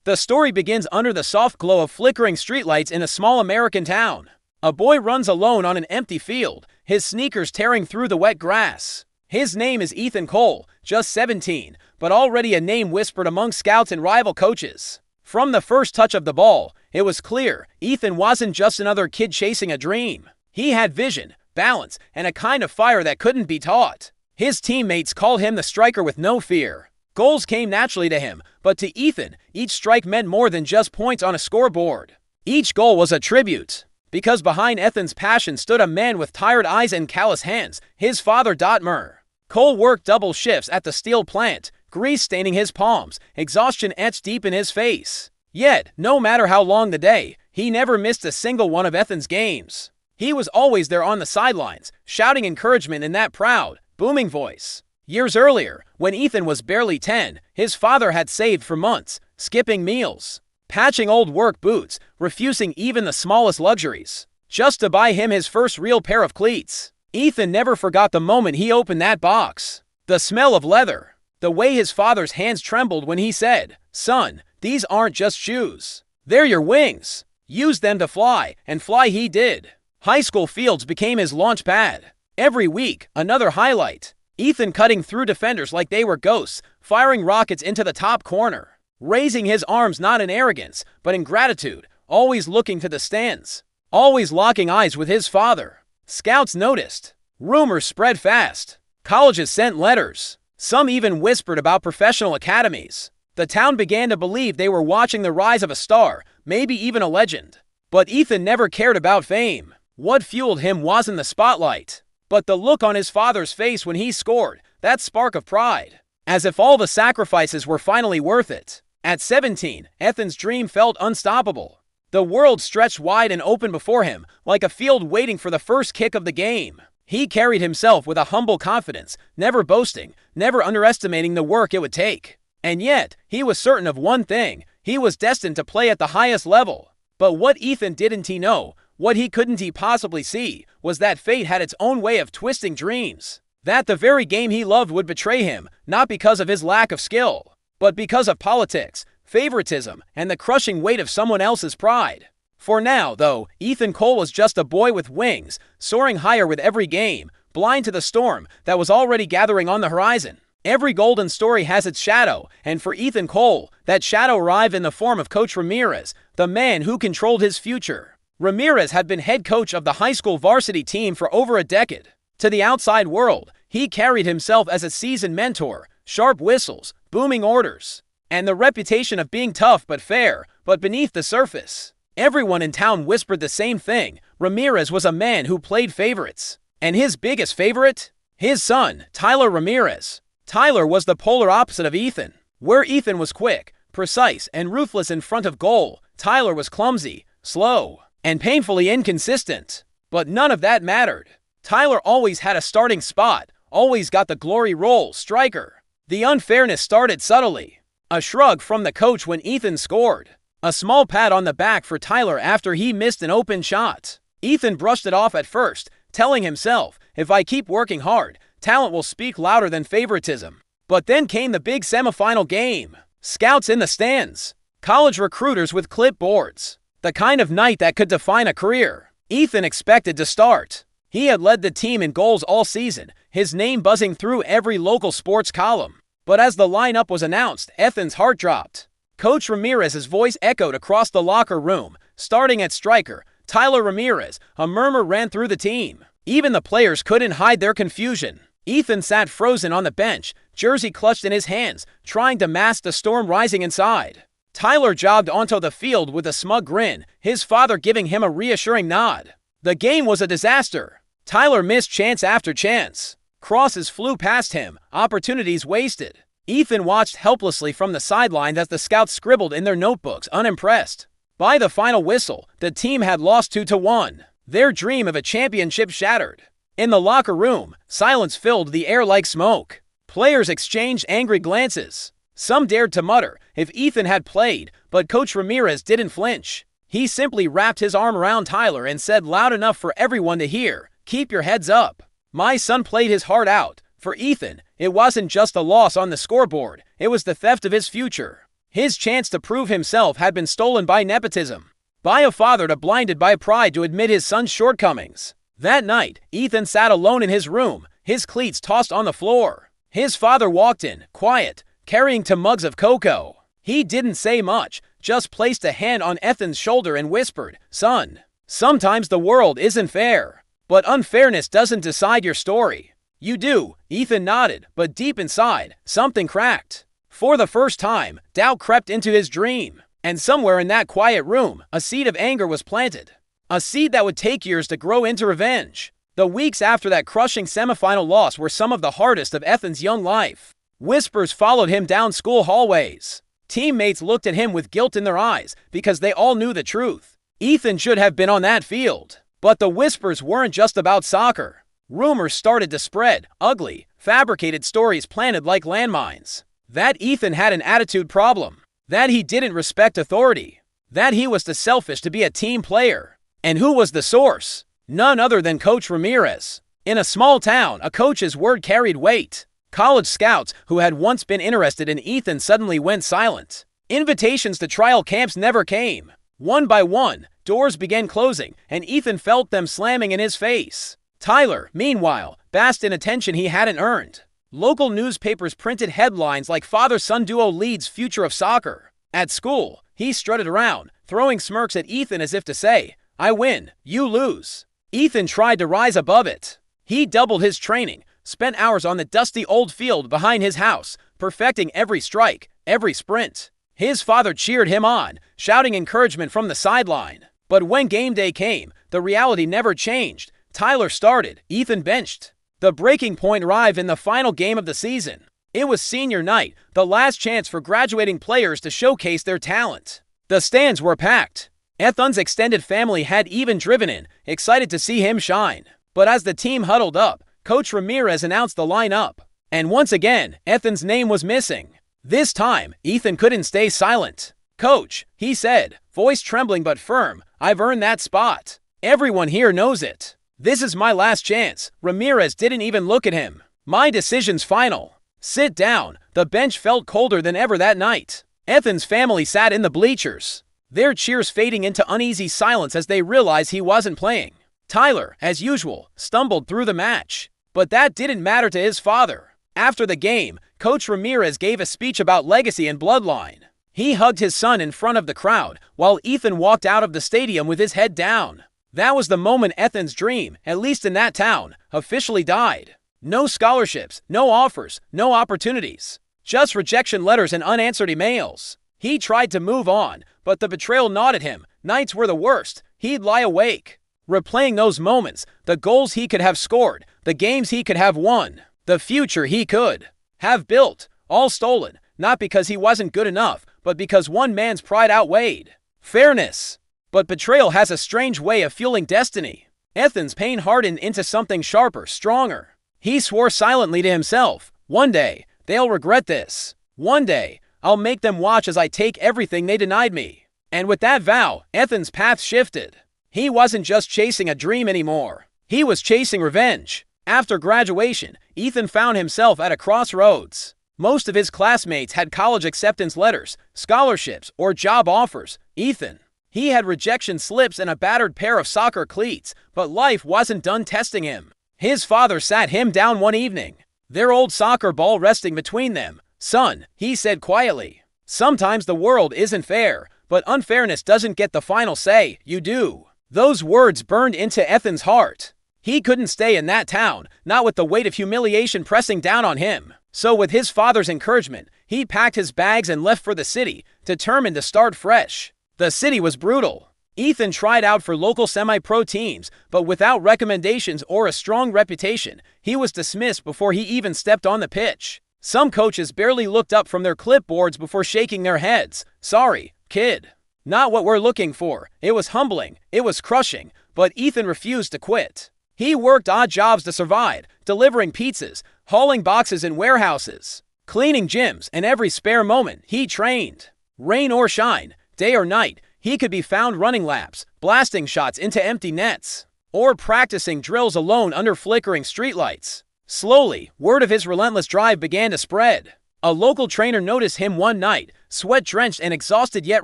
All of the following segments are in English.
The story begins under the soft glow of flickering streetlights in a small American town. A boy runs alone on an empty field, his sneakers tearing through the wet grass. His name is Ethan Cole, just 17, but already a name whispered among scouts and rival coaches. From the first touch of the ball, it was clear Ethan wasn't just another kid chasing a dream. He had vision, balance, and a kind of fire that couldn't be taught. His teammates called him the striker with no fear. Goals came naturally to him, but to Ethan, each strike meant more than just points on a scoreboard. Each goal was a tribute, because behind Ethan's passion stood a man with tired eyes and callous hands, his father Dotmer. Cole worked double shifts at the steel plant, grease staining his palms, exhaustion etched deep in his face. Yet, no matter how long the day, he never missed a single one of Ethan's games. He was always there on the sidelines, shouting encouragement in that proud, booming voice. Years earlier, when Ethan was barely 10, his father had saved for months, skipping meals, patching old work boots, refusing even the smallest luxuries, just to buy him his first real pair of cleats. Ethan never forgot the moment he opened that box. The smell of leather. The way his father's hands trembled when he said, "Son, these aren't just shoes. They're your wings. Use them to fly," and fly he did. High school fields became his launch pad. Every week, another highlight. Ethan cutting through defenders like they were ghosts, firing rockets into the top corner. Raising his arms not in arrogance, but in gratitude, always looking to the stands. Always locking eyes with his father. Scouts noticed. Rumors spread fast. Colleges sent letters. Some even whispered about professional academies. The town began to believe they were watching the rise of a star, maybe even a legend. But Ethan never cared about fame. What fueled him wasn't the spotlight, but the look on his father's face when he scored, that spark of pride. As if all the sacrifices were finally worth it. At 17, Ethan's dream felt unstoppable. The world stretched wide and open before him, like a field waiting for the first kick of the game. He carried himself with a humble confidence, never boasting, never underestimating the work it would take. And yet, he was certain of one thing: he was destined to play at the highest level. But what Ethan didn't he know, what he couldn't he possibly see, was that fate had its own way of twisting dreams. That the very game he loved would betray him, not because of his lack of skill, but because of politics, favoritism, and the crushing weight of someone else's pride. For now, though, Ethan Cole was just a boy with wings, soaring higher with every game, blind to the storm that was already gathering on the horizon. Every golden story has its shadow, and for Ethan Cole, that shadow arrived in the form of Coach Ramirez, the man who controlled his future. Ramirez had been head coach of the high school varsity team for over a decade. To the outside world, he carried himself as a seasoned mentor, sharp whistles, booming orders, and the reputation of being tough but fair, but beneath the surface. Everyone in town whispered the same thing: Ramirez was a man who played favorites. And his biggest favorite? His son, Tyler Ramirez. Tyler was the polar opposite of Ethan. Where Ethan was quick, precise, and ruthless in front of goal, Tyler was clumsy, slow, and painfully inconsistent. But none of that mattered. Tyler always had a starting spot, always got the glory role, striker. The unfairness started subtly. A shrug from the coach when Ethan scored. A small pat on the back for Tyler after he missed an open shot. Ethan brushed it off at first, telling himself, "If I keep working hard, talent will speak louder than favoritism." But then came the big semifinal game. Scouts in the stands. College recruiters with clipboards. The kind of night that could define a career. Ethan expected to start. He had led the team in goals all season, his name buzzing through every local sports column. But as the lineup was announced, Ethan's heart dropped. Coach Ramirez's voice echoed across the locker room. Starting at striker, Tyler Ramirez, a murmur ran through the team. Even the players couldn't hide their confusion. Ethan sat frozen on the bench, jersey clutched in his hands, trying to mask the storm rising inside. Tyler jogged onto the field with a smug grin, his father giving him a reassuring nod. The game was a disaster. Tyler missed chance after chance. Crosses flew past him, opportunities wasted. Ethan watched helplessly from the sideline as the scouts scribbled in their notebooks, unimpressed. By the final whistle, the team had lost 2-1. Their dream of a championship shattered. In the locker room, silence filled the air like smoke. Players exchanged angry glances. Some dared to mutter if Ethan had played, but Coach Ramirez didn't flinch. He simply wrapped his arm around Tyler and said loud enough for everyone to hear, "Keep your heads up. My son played his heart out." For Ethan, it wasn't just a loss on the scoreboard, it was the theft of his future. His chance to prove himself had been stolen by nepotism, by a father blinded by pride to admit his son's shortcomings. That night, Ethan sat alone in his room, his cleats tossed on the floor. His father walked in, quiet, carrying 2 mugs of cocoa. He didn't say much, just placed a hand on Ethan's shoulder and whispered, "Son, sometimes the world isn't fair, but unfairness doesn't decide your story." "You do," Ethan nodded, but deep inside, something cracked. For the first time, doubt crept into his dream, and somewhere in that quiet room, a seed of anger was planted. A seed that would take years to grow into revenge. The weeks after that crushing semifinal loss were some of the hardest of Ethan's young life. Whispers followed him down school hallways. Teammates looked at him with guilt in their eyes because they all knew the truth. Ethan should have been on that field. But the whispers weren't just about soccer. Rumors started to spread, ugly, fabricated stories planted like landmines. That Ethan had an attitude problem. That he didn't respect authority. That he was too selfish to be a team player. And who was the source? None other than Coach Ramirez. In a small town, a coach's word carried weight. College scouts who had once been interested in Ethan suddenly went silent. Invitations to trial camps never came. One by one, doors began closing, and Ethan felt them slamming in his face. Tyler, meanwhile, basked in attention he hadn't earned. Local newspapers printed headlines like "Father-son duo leads future of soccer." At school, he strutted around, throwing smirks at Ethan as if to say, "I win, you lose." Ethan tried to rise above it. He doubled his training, spent hours on the dusty old field behind his house, perfecting every strike, every sprint. His father cheered him on, shouting encouragement from the sideline. But when game day came, the reality never changed. Tyler started, Ethan benched. The breaking point arrived in the final game of the season. It was senior night, the last chance for graduating players to showcase their talent. The stands were packed. Ethan's extended family had even driven in, excited to see him shine. But as the team huddled up, Coach Ramirez announced the lineup. And once again, Ethan's name was missing. This time, Ethan couldn't stay silent. "Coach," he said, voice trembling but firm, "I've earned that spot. Everyone here knows it. This is my last chance." Ramirez didn't even look at him. "My decision's final. Sit down." The bench felt colder than ever that night. Ethan's family sat in the bleachers, their cheers fading into uneasy silence as they realized he wasn't playing. Tyler, as usual, stumbled through the match. But that didn't matter to his father. After the game, Coach Ramirez gave a speech about legacy and bloodline. He hugged his son in front of the crowd, while Ethan walked out of the stadium with his head down. That was the moment Ethan's dream, at least in that town, officially died. No scholarships, no offers, no opportunities. Just rejection letters and unanswered emails. He tried to move on, but the betrayal gnawed at him. Nights were the worst. He'd lie awake, replaying those moments, the goals he could have scored, the games he could have won, the future he could have built, all stolen, not because he wasn't good enough, but because one man's pride outweighed fairness. But betrayal has a strange way of fueling destiny. Ethan's pain hardened into something sharper, stronger. He swore silently to himself, "One day, they'll regret this. One day, I'll make them watch as I take everything they denied me." And with that vow, Ethan's path shifted. He wasn't just chasing a dream anymore. He was chasing revenge. After graduation, Ethan found himself at a crossroads. Most of his classmates had college acceptance letters, scholarships, or job offers. Ethan, he had rejection slips and a battered pair of soccer cleats, but life wasn't done testing him. His father sat him down one evening, their old soccer ball resting between them. "Son," he said quietly, "sometimes the world isn't fair, but unfairness doesn't get the final say, you do." Those words burned into Ethan's heart. He couldn't stay in that town, not with the weight of humiliation pressing down on him. So with his father's encouragement, he packed his bags and left for the city, determined to start fresh. The city was brutal. Ethan tried out for local semi-pro teams, but without recommendations or a strong reputation, he was dismissed before he even stepped on the pitch. Some coaches barely looked up from their clipboards before shaking their heads. "Sorry, kid. Not what we're looking for." It was humbling, it was crushing, but Ethan refused to quit. He worked odd jobs to survive, delivering pizzas, hauling boxes in warehouses, cleaning gyms, and every spare moment he trained. Rain or shine, day or night, he could be found running laps, blasting shots into empty nets, or practicing drills alone under flickering streetlights. Slowly, word of his relentless drive began to spread. A local trainer noticed him one night, sweat-drenched and exhausted yet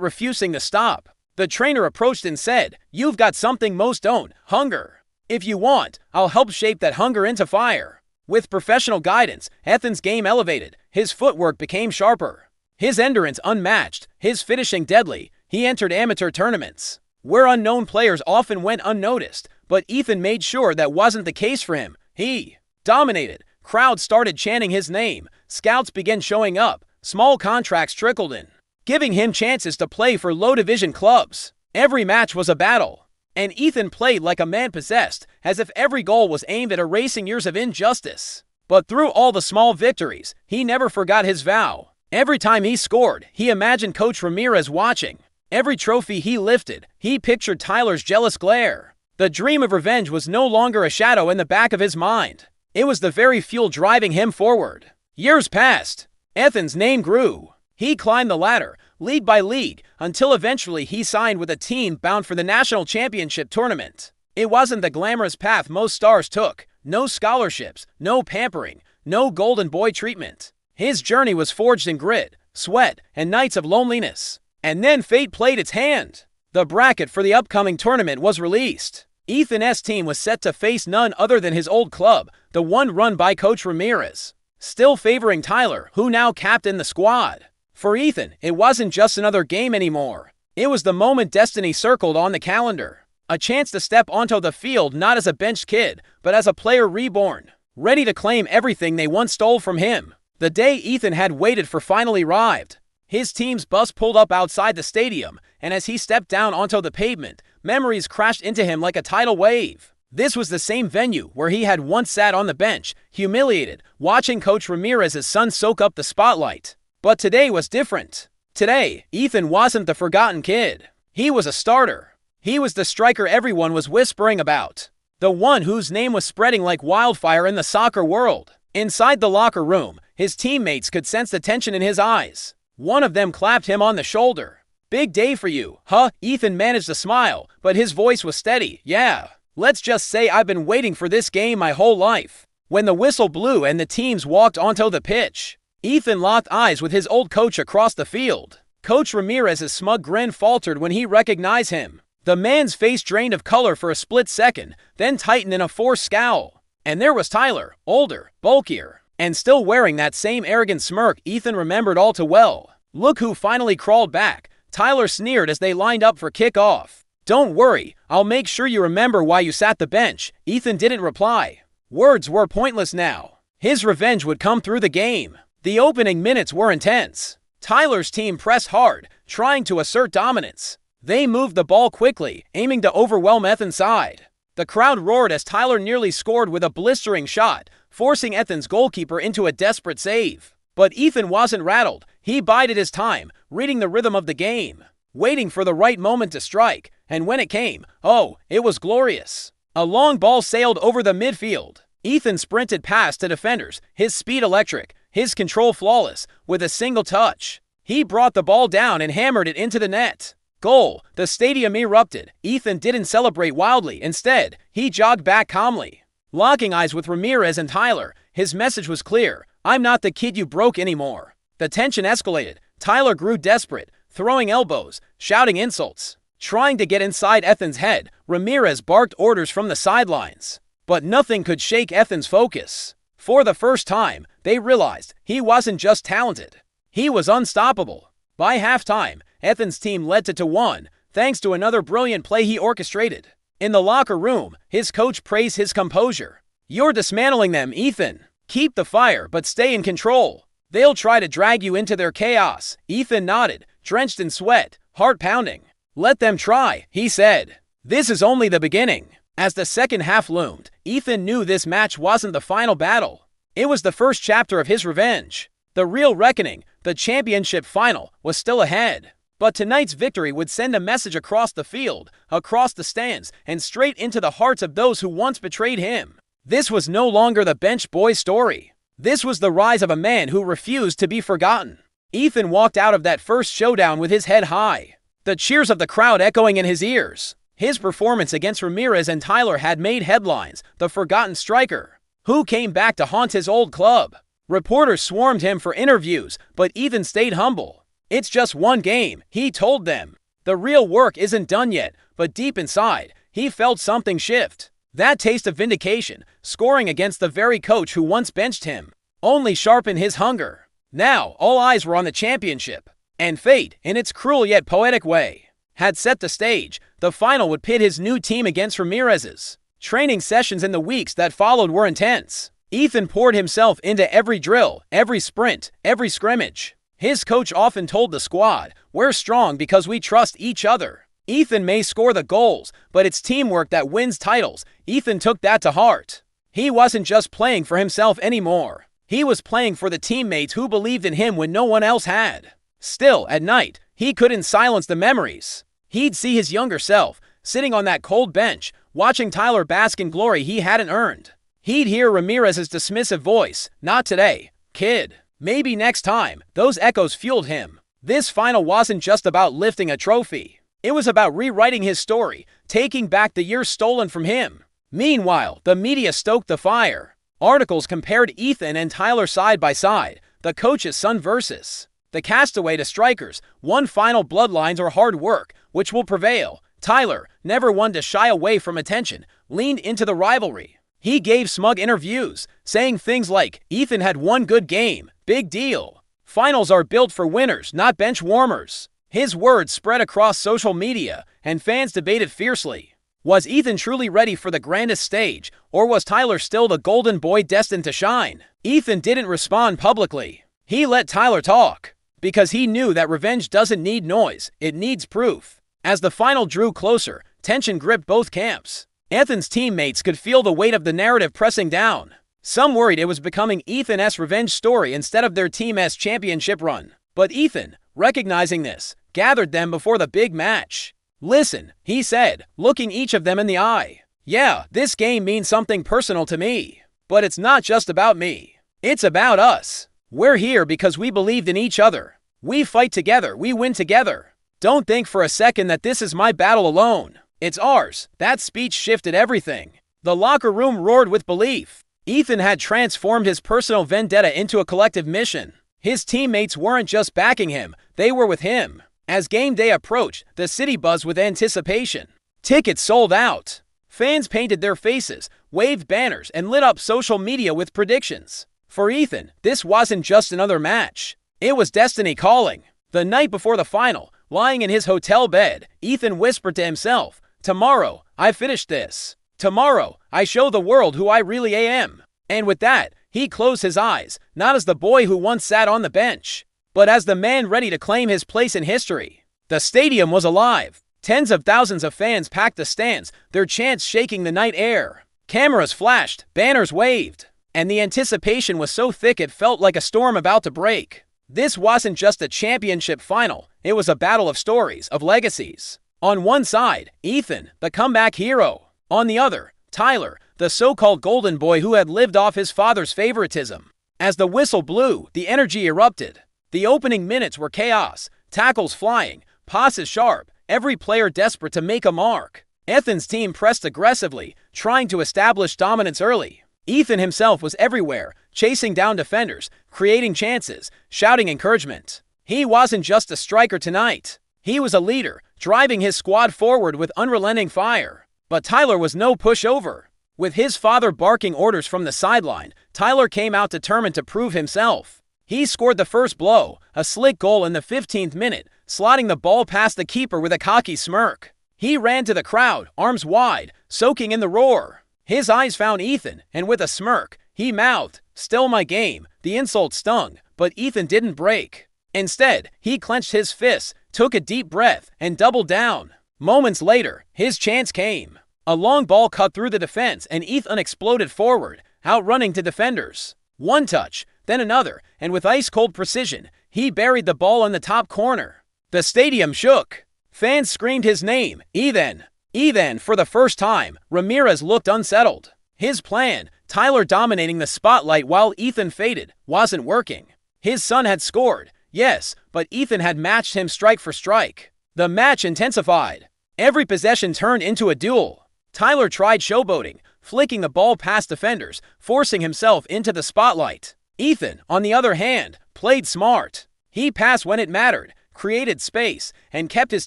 refusing to stop. The trainer approached and said, "You've got something most don't, hunger. If you want, I'll help shape that hunger into fire." With professional guidance, Ethan's game elevated, his footwork became sharper, his endurance unmatched, his finishing deadly. He entered amateur tournaments, where unknown players often went unnoticed, but Ethan made sure that wasn't the case for him. He dominated. Crowds started chanting his name, scouts began showing up, small contracts trickled in, giving him chances to play for low-division clubs. Every match was a battle, and Ethan played like a man possessed, as if every goal was aimed at erasing years of injustice. But through all the small victories, he never forgot his vow. Every time he scored, he imagined Coach Ramirez watching. Every trophy he lifted, he pictured Tyler's jealous glare. The dream of revenge was no longer a shadow in the back of his mind. It was the very fuel driving him forward. Years passed. Ethan's name grew. He climbed the ladder, league by league, until eventually he signed with a team bound for the national championship tournament. It wasn't the glamorous path most stars took. No scholarships, no pampering, no golden boy treatment. His journey was forged in grit, sweat, and nights of loneliness. And then fate played its hand. The bracket for the upcoming tournament was released. Ethan's team was set to face none other than his old club, the one run by Coach Ramirez, still favoring Tyler, who now captained the squad. For Ethan, it wasn't just another game anymore. It was the moment destiny circled on the calendar. A chance to step onto the field not as a benched kid, but as a player reborn, ready to claim everything they once stole from him. The day Ethan had waited for finally arrived. His team's bus pulled up outside the stadium, and as he stepped down onto the pavement, memories crashed into him like a tidal wave. This was the same venue where he had once sat on the bench, humiliated, watching Coach Ramirez's son soak up the spotlight. But today was different. Today, Ethan wasn't the forgotten kid. He was a starter. He was the striker everyone was whispering about. The one whose name was spreading like wildfire in the soccer world. Inside the locker room, his teammates could sense the tension in his eyes. One of them clapped him on the shoulder. "Big day for you, huh?" Ethan managed to smile, but his voice was steady. "Yeah. Let's just say I've been waiting for this game my whole life." When the whistle blew and the teams walked onto the pitch, Ethan locked eyes with his old coach across the field. Coach Ramirez's smug grin faltered when he recognized him. The man's face drained of color for a split second, then tightened in a forced scowl. And there was Tyler, older, bulkier, and still wearing that same arrogant smirk Ethan remembered all too well. "Look who finally crawled back," Tyler sneered as they lined up for kickoff. "Don't worry, I'll make sure you remember why you sat the bench." Ethan didn't reply. Words were pointless now. His revenge would come through the game. The opening minutes were intense. Tyler's team pressed hard, trying to assert dominance. They moved the ball quickly, aiming to overwhelm Ethan's side. The crowd roared as Tyler nearly scored with a blistering shot, forcing Ethan's goalkeeper into a desperate save. But Ethan wasn't rattled. He bided his time, reading the rhythm of the game, waiting for the right moment to strike. And when it came, oh, it was glorious. A long ball sailed over the midfield. Ethan sprinted past the defenders, his speed electric, his control flawless, with a single touch. He brought the ball down and hammered it into the net. Goal! The stadium erupted. Ethan didn't celebrate wildly. Instead, he jogged back calmly. Locking eyes with Ramirez and Tyler, his message was clear. "I'm not the kid you broke anymore." The tension escalated. Tyler grew desperate, throwing elbows, shouting insults. Trying to get inside Ethan's head, Ramirez barked orders from the sidelines. But nothing could shake Ethan's focus. For the first time, they realized he wasn't just talented. He was unstoppable. By halftime, Ethan's team led to 2-1, thanks to another brilliant play he orchestrated. In the locker room, his coach praised his composure. "You're dismantling them, Ethan. Keep the fire, but stay in control. They'll try to drag you into their chaos." Ethan nodded, drenched in sweat, heart pounding. "Let them try," he said. "This is only the beginning." As the second half loomed, Ethan knew this match wasn't the final battle. It was the first chapter of his revenge. The real reckoning, the championship final, was still ahead. But tonight's victory would send a message across the field, across the stands, and straight into the hearts of those who once betrayed him. This was no longer the bench boy's story. This was the rise of a man who refused to be forgotten. Ethan walked out of that first showdown with his head high, the cheers of the crowd echoing in his ears. His performance against Ramirez and Tyler had made headlines, the forgotten striker, who came back to haunt his old club. Reporters swarmed him for interviews, but Ethan stayed humble. "It's just one game," he told them. The real work isn't done yet, but deep inside, he felt something shift. That taste of vindication, scoring against the very coach who once benched him, only sharpened his hunger. Now, all eyes were on the championship. And fate, in its cruel yet poetic way, had set the stage. The final would pit his new team against Ramirez's. Training sessions in the weeks that followed were intense. Ethan poured himself into every drill, every sprint, every scrimmage. His coach often told the squad, "We're strong because we trust each other." Ethan may score the goals, but it's teamwork that wins titles. Ethan took that to heart. He wasn't just playing for himself anymore. He was playing for the teammates who believed in him when no one else had. Still, at night, he couldn't silence the memories. He'd see his younger self, sitting on that cold bench, watching Tyler bask in glory he hadn't earned. He'd hear Ramirez's dismissive voice, "Not today, kid. Maybe next time." Those echoes fueled him. This final wasn't just about lifting a trophy. It was about rewriting his story, taking back the years stolen from him. Meanwhile, the media stoked the fire. Articles compared Ethan and Tyler side by side, the coach's son versus the castaway to strikers. One final bloodlines or hard work, which will prevail. Tyler, never one to shy away from attention, leaned into the rivalry. He gave smug interviews, saying things like, "Ethan had one good game, big deal. Finals are built for winners, not bench warmers." His words spread across social media, and fans debated fiercely. Was Ethan truly ready for the grandest stage, or was Tyler still the golden boy destined to shine? Ethan didn't respond publicly. He let Tyler talk, because he knew that revenge doesn't need noise, it needs proof. As the final drew closer, tension gripped both camps. Ethan's teammates could feel the weight of the narrative pressing down. Some worried it was becoming Ethan's revenge story instead of their team's championship run. But Ethan, recognizing this, gathered them before the big match. "Listen," he said, looking each of them in the eye. "Yeah, this game means something personal to me. But it's not just about me. It's about us. We're here because we believed in each other. We fight together, we win together. Don't think for a second that this is my battle alone. It's ours." That speech shifted everything. The locker room roared with belief. Ethan had transformed his personal vendetta into a collective mission. His teammates weren't just backing him, they were with him. As game day approached, the city buzzed with anticipation. Tickets sold out. Fans painted their faces, waved banners, and lit up social media with predictions. For Ethan, this wasn't just another match. It was destiny calling. The night before the final, lying in his hotel bed, Ethan whispered to himself, "Tomorrow, I finish this. Tomorrow, I show the world who I really am." And with that, he closed his eyes, not as the boy who once sat on the bench, but as the man ready to claim his place in history. The stadium was alive. Tens of thousands of fans packed the stands, their chants shaking the night air. Cameras flashed, banners waved, and the anticipation was so thick it felt like a storm about to break. This wasn't just a championship final, it was a battle of stories, of legacies. On one side, Ethan, the comeback hero. On the other, Tyler, the so-called golden boy who had lived off his father's favoritism. As the whistle blew, the energy erupted. The opening minutes were chaos, tackles flying, passes sharp, every player desperate to make a mark. Ethan's team pressed aggressively, trying to establish dominance early. Ethan himself was everywhere, chasing down defenders, creating chances, shouting encouragement. He wasn't just a striker tonight. He was a leader, driving his squad forward with unrelenting fire. But Tyler was no pushover. With his father barking orders from the sideline, Tyler came out determined to prove himself. He scored the first blow, a slick goal in the 15th minute, slotting the ball past the keeper with a cocky smirk. He ran to the crowd, arms wide, soaking in the roar. His eyes found Ethan, and with a smirk, he mouthed, "Still my game." The insult stung, but Ethan didn't break. Instead, he clenched his fists, took a deep breath, and doubled down. Moments later, his chance came. A long ball cut through the defense, and Ethan exploded forward, outrunning to defenders. One touch, then another, and with ice-cold precision, he buried the ball in the top corner. The stadium shook. Fans screamed his name, Ethan. Ethan, for the first time, Ramirez looked unsettled. His plan, Tyler dominating the spotlight while Ethan faded, wasn't working. His son had scored, yes, but Ethan had matched him strike for strike. The match intensified. Every possession turned into a duel. Tyler tried showboating, flicking the ball past defenders, forcing himself into the spotlight. Ethan, on the other hand, played smart. He passed when it mattered, created space, and kept his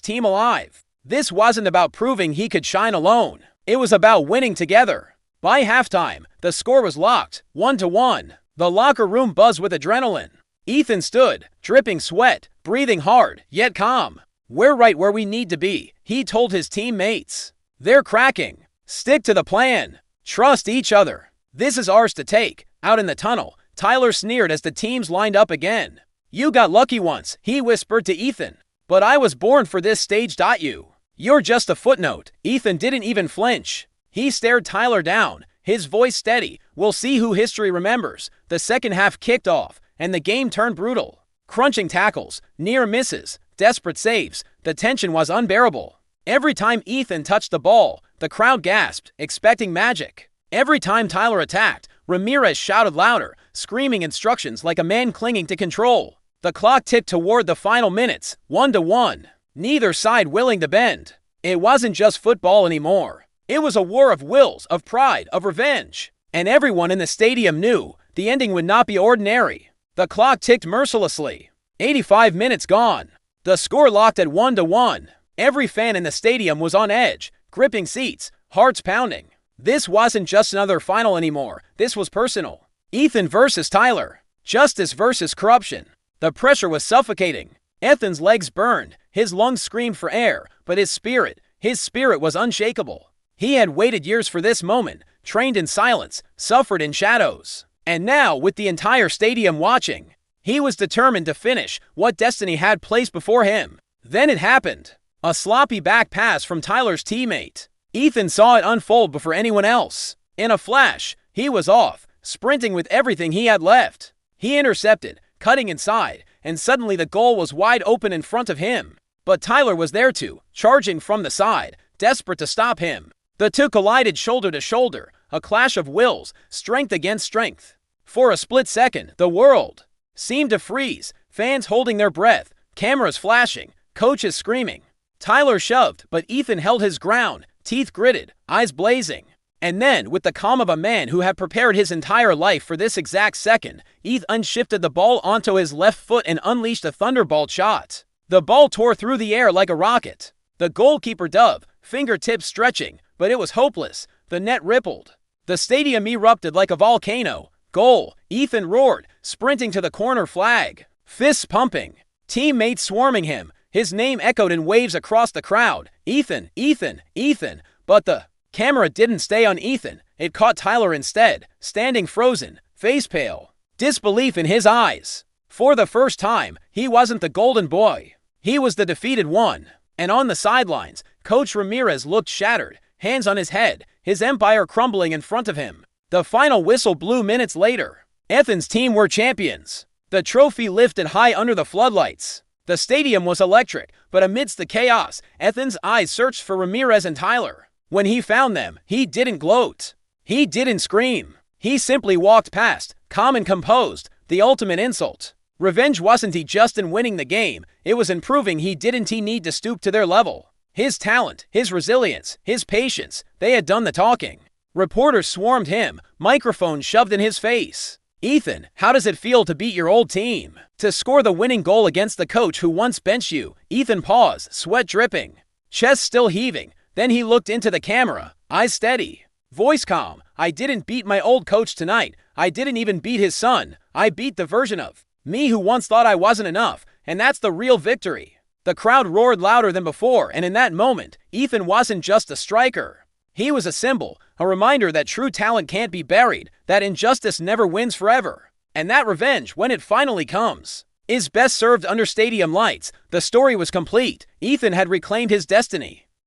team alive. This wasn't about proving he could shine alone. It was about winning together. By halftime, the score was locked, 1-1. The locker room buzzed with adrenaline. Ethan stood, dripping sweat, breathing hard, yet calm. "We're right where we need to be," he told his teammates. "They're cracking. Stick to the plan. Trust each other. This is ours to take." Out in the tunnel, Tyler sneered as the teams lined up again. "You got lucky once," he whispered to Ethan. "But I was born for this stage. You're just a footnote." Ethan didn't even flinch. He stared Tyler down, his voice steady. "We'll see who history remembers." The second half kicked off, and the game turned brutal. Crunching tackles, near misses, desperate saves. The tension was unbearable. Every time Ethan touched the ball, the crowd gasped, expecting magic. Every time Tyler attacked, Ramirez shouted louder, screaming instructions like a man clinging to control. The clock ticked toward the final minutes, 1-1. Neither side willing to bend. It wasn't just football anymore. It was a war of wills, of pride, of revenge. And everyone in the stadium knew the ending would not be ordinary. The clock ticked mercilessly. 85 minutes gone. The score locked at 1-1. Every fan in the stadium was on edge, gripping seats, hearts pounding. This wasn't just another final anymore. This was personal. Ethan versus Tyler. Justice versus corruption. The pressure was suffocating. Ethan's legs burned. His lungs screamed for air, but his spirit was unshakable. He had waited years for this moment, trained in silence, suffered in shadows. And now, with the entire stadium watching, he was determined to finish what destiny had placed before him. Then it happened. A sloppy back pass from Tyler's teammate. Ethan saw it unfold before anyone else. In a flash, he was off, sprinting with everything he had left. He intercepted, cutting inside, and suddenly the goal was wide open in front of him. But Tyler was there too, charging from the side, desperate to stop him. The two collided shoulder to shoulder, a clash of wills, strength against strength. For a split second, the world seemed to freeze, fans holding their breath, cameras flashing, coaches screaming. Tyler shoved, but Ethan held his ground, teeth gritted, eyes blazing. And then, with the calm of a man who had prepared his entire life for this exact second, Ethan shifted the ball onto his left foot and unleashed a thunderbolt shot. The ball tore through the air like a rocket. The goalkeeper dove, fingertips stretching, but it was hopeless. The net rippled. The stadium erupted like a volcano. "Goal!" Ethan roared, sprinting to the corner flag. Fists pumping. Teammates swarming him. His name echoed in waves across the crowd. "Ethan! Ethan! Ethan!" But the camera didn't stay on Ethan. It caught Tyler instead, standing frozen, face pale, disbelief in his eyes. For the first time, he wasn't the golden boy. He was the defeated one. And on the sidelines, Coach Ramirez looked shattered, hands on his head, his empire crumbling in front of him. The final whistle blew minutes later. Ethan's team were champions. The trophy lifted high under the floodlights. The stadium was electric, but amidst the chaos, Ethan's eyes searched for Ramirez and Tyler. When he found them, he didn't gloat. He didn't scream. He simply walked past, calm and composed, the ultimate insult. Revenge wasn't he just in winning the game, it was in proving he didn't need to stoop to their level. His talent, his resilience, his patience, they had done the talking. Reporters swarmed him, microphones shoved in his face. "Ethan, how does it feel to beat your old team? To score the winning goal against the coach who once benched you?" Ethan paused, sweat dripping, chest still heaving. Then he looked into the camera, eyes steady, voice calm. "I didn't beat my old coach tonight. I didn't even beat his son. I beat the version of me who once thought I wasn't enough, and that's the real victory." The crowd roared louder than before, and in that moment, Ethan wasn't just a striker. He was a symbol, a reminder that true talent can't be buried, that injustice never wins forever, and that revenge, when it finally comes, is best served under stadium lights. The story was complete. Ethan had reclaimed his destiny.